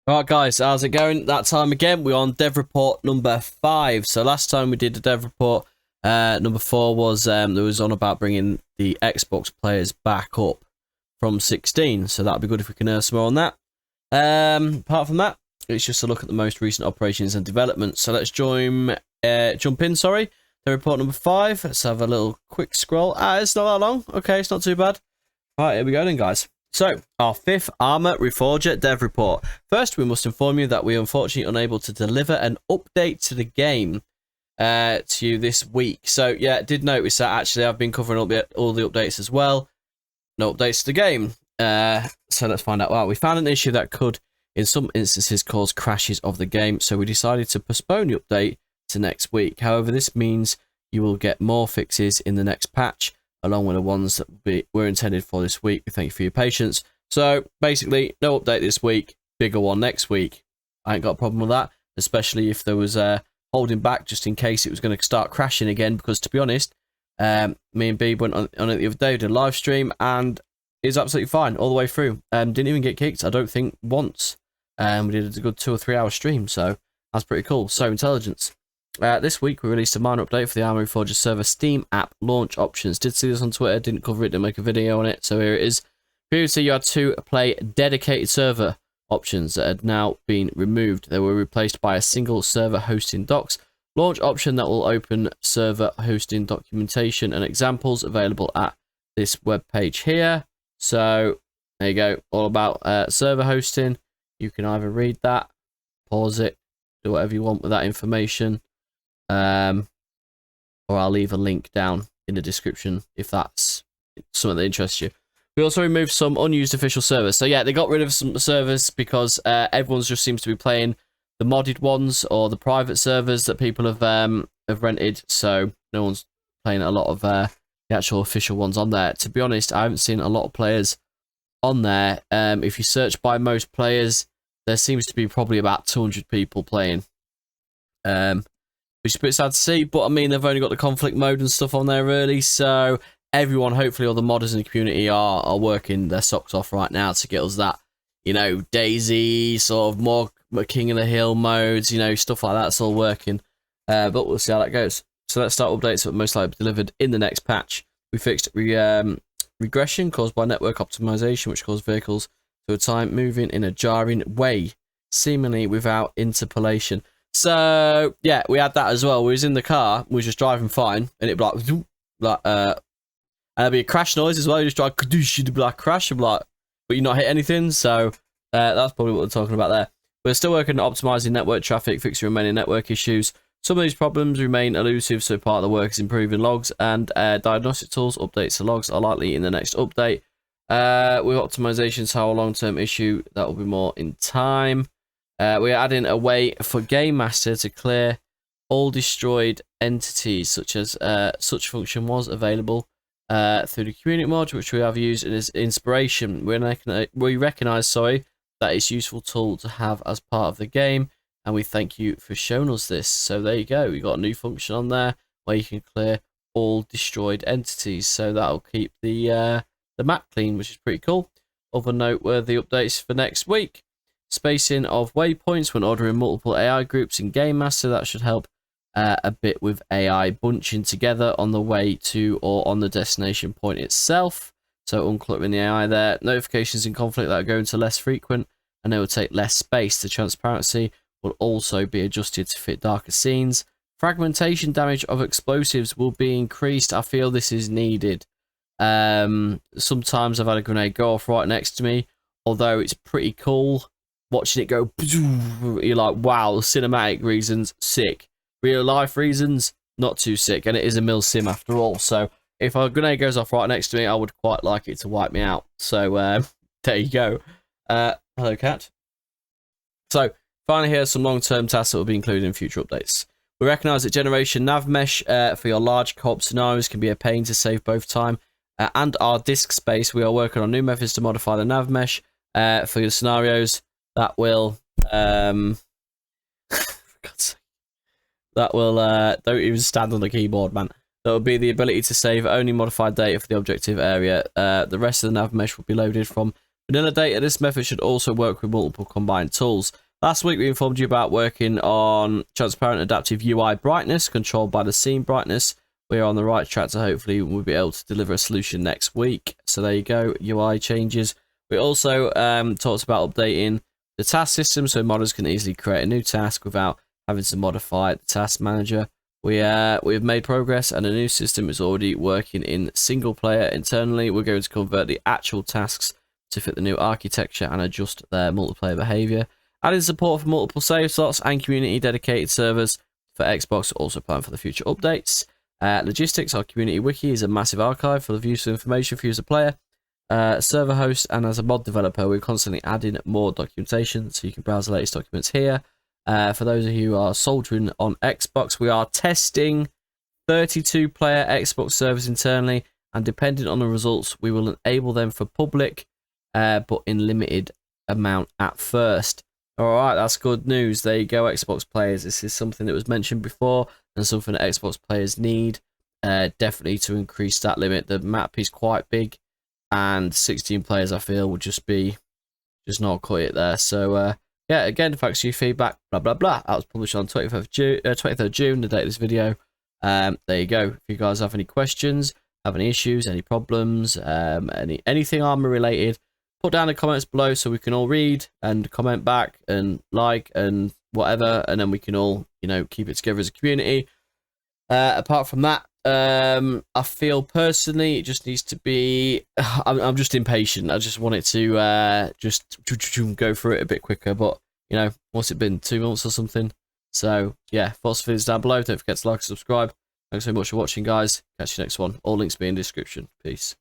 Alright guys, how's it going? That time again, we're on dev report number 5. So last time we did the dev report, number 4 was, there was on about bringing the Xbox players back up from 16. So that'd be good if we can earn some more on that. Apart from that, it's just a look at the most recent operations and developments. So let's jump in, dev report number 5. Let's have a little quick scroll. It's not that long. Okay, it's not too bad. Alright, here we go then guys. So, our 5th ARMA REFORGER dev report. First, we must inform you that we are unfortunately unable to deliver an update to the game to you this week. So, yeah, did notice that actually I've been covering all the updates as well. No updates to the game. So let's find out. Well, we found an issue that could, in some instances, cause crashes of the game. So we decided to postpone the update to next week. However, this means you will get more fixes in the next patch, along with the ones that were intended for this week. We thank you for your patience. So basically, no update this week, bigger one next week. I ain't got a problem with that, especially if there was holding back just in case it was going to start crashing again. Because to be honest, me and Beeb went on it the other day, did a live stream, and it was absolutely fine all the way through. Didn't even get kicked, I don't think, once. We did a good 2 or 3 hour stream, so that's pretty cool. So intelligence. This week we released a minor update for the ARMA REFORGER server Steam app launch options. Did see this on Twitter, didn't cover it, didn't make a video on it, so here it is. Previously you had to play dedicated server options that had now been removed. They were replaced by a single server hosting docs launch option that will open server hosting documentation and examples available at this web page here. So there you go, all about server hosting. You can either read that, pause it, do whatever you want with that information. Or I'll leave a link down in the description if that's something that interests you. We also removed some unused official servers. So yeah, they got rid of some servers because everyone just seems to be playing the modded ones or the private servers that people have rented. So no one's playing a lot of the actual official ones on there. To be honest, I haven't seen a lot of players on there. If you search by most players, there seems to be probably about 200 people playing. Which is a bit sad to see, but I mean, they've only got the conflict mode and stuff on there really, so everyone, hopefully all the modders in the community are working their socks off right now to get us that, you know, Daisy, sort of more King of the Hill modes, you know, stuff like that's all working, but we'll see how that goes. So let's start updates that will most likely be delivered in the next patch. We fixed regression caused by network optimization, which caused vehicles to a time moving in a jarring way, seemingly without interpolation. So yeah, we had that as well. We was in the car, we was just driving fine, and it'd be like and there'd be a crash noise as well. You just drive, it'd be like crash, and like, but you not hit anything. So that's probably what we're talking about there. We're still working on optimizing network traffic, fixing remaining network issues. Some of these problems remain elusive, so part of the work is improving logs and diagnostic tools. Updates to logs are likely in the next update. With optimizations, how a long-term issue that will be more in time. We're adding a way for Game Master to clear all destroyed entities, such as such function was available through the community mod, which we have used as inspiration. We recognise, that it's a useful tool to have as part of the game, and we thank you for showing us this. So there you go, we got a new function on there where you can clear all destroyed entities. So that'll keep the map clean, which is pretty cool. Other noteworthy updates for next week. Spacing of waypoints when ordering multiple AI groups in Game Master. That should help a bit with AI bunching together on the way to or on the destination point itself. So uncluttering the AI there. Notifications in conflict that are going to less frequent and they will take less space. The transparency will also be adjusted to fit darker scenes. Fragmentation damage of explosives will be increased. I feel this is needed. Sometimes I've had a grenade go off right next to me, although it's pretty cool. Watching it go, you're like, wow, cinematic reasons, sick. Real life reasons, not too sick. And it is a mil sim after all. So if a grenade goes off right next to me, I would quite like it to wipe me out. So there you go. Hello, cat. So finally, here's some long-term tasks that will be included in future updates. We recognise that generation nav mesh for your large co-op scenarios can be a pain to save both time and our disk space. We are working on new methods to modify the nav mesh for your scenarios. That will, for God's sake, that will, don't even stand on the keyboard, man. That will be the ability to save only modified data for the objective area. The rest of the nav mesh will be loaded from Vanilla data, this method should also work with multiple combined tools. Last week we informed you about working on transparent adaptive UI brightness controlled by the scene brightness. We are on the right track to hopefully we'll be able to deliver a solution next week. So there you go, UI changes. We also talked about updating the task system so modders can easily create a new task without having to modify the task manager. We have made progress and a new system is already working in single player internally. We're going to convert the actual tasks to fit the new architecture and adjust their multiplayer behavior. Adding support for multiple save slots and community dedicated servers for Xbox, also planned for the future updates. Logistics, our community wiki is a massive archive full of useful information for you as a player, server host, and as a mod developer, we're constantly adding more documentation, so you can browse the latest documents here. For those of you who are soldering on Xbox, we are testing 32-player Xbox servers internally, and depending on the results, we will enable them for public, but in limited amount at first. Alright, that's good news. There you go, Xbox players. This is something that was mentioned before and something that Xbox players need definitely to increase that limit. The map is quite big and 16 players I feel would just not cut it there. So yeah, again, thanks for your feedback, blah blah blah. That was published on 23rd June, the date of this video. There you go. If you guys have any questions, have any issues, any problems, anything Armour related, put down in the comments below so we can all read and comment back and like and whatever, and then we can all, you know, keep it together as a community. Apart from that, I feel personally it just needs to be, I'm just impatient. I just want it to just go through it a bit quicker, but you know, what's it been, 2 months or something? So yeah, thoughts and feelings down below. Don't forget to like and subscribe. Thanks so much for watching, guys. Catch you next one. All links be in the description. Peace.